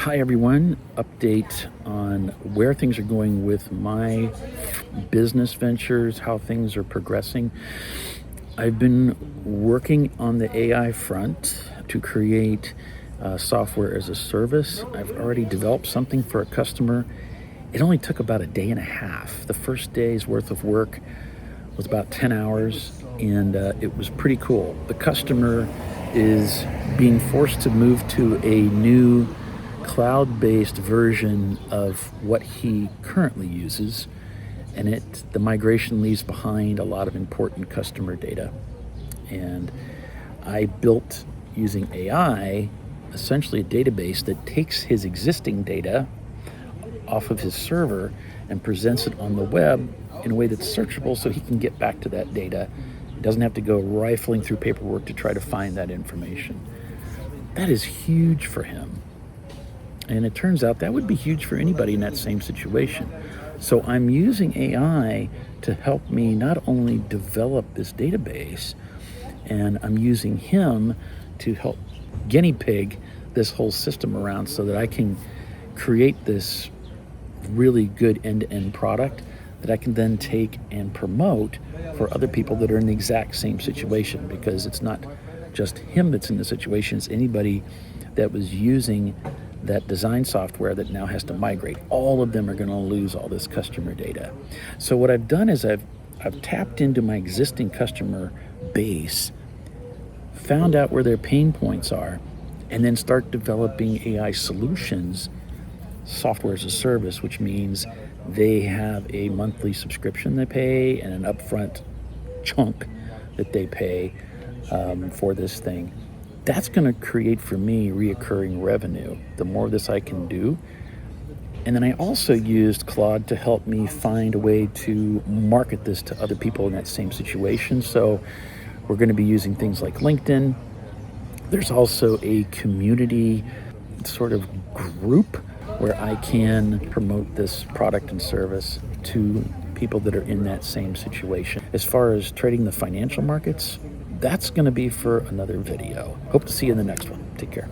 Hi everyone, update on where things are going with my business ventures, how things are progressing. I've been working on the AI front to create software as a service. I've already developed something for a customer. It only took about a day and a half. The first day's worth of work was about 10 hours, and it was pretty cool. The customer is being forced to move to a new cloud-based version of what he currently uses, and the migration leaves behind a lot of important customer data. And I built, using AI, essentially a database that takes his existing data off of his server and presents it on the web in a way that's searchable so he can get back to that data. He doesn't have to go rifling through paperwork to try to find that information. That is huge for him. And it turns out that would be huge for anybody in that same situation. So I'm using AI to help me not only develop this database, and I'm using him to help guinea pig this whole system around so that I can create this really good end-to-end product that I can then take and promote for other people that are in the exact same situation, because it's not just him that's in the situation, it's anybody that was using that design software that now has to migrate. All of them are going to lose all this customer data. So what I've done is I've tapped into my existing customer base, found out where their pain points are, and then start developing AI solutions, software as a service, which means they have a monthly subscription they pay and an upfront chunk that they pay for this thing. That's going to create for me reoccurring revenue. The more of this I can do. And then I also used Claude to help me find a way to market this to other people in that same situation. So we're going to be using things like LinkedIn. There's also a community sort of group where I can promote this product and service to people that are in that same situation. As far as trading the financial markets, that's going to be for another video. Hope to see you in the next one. Take care.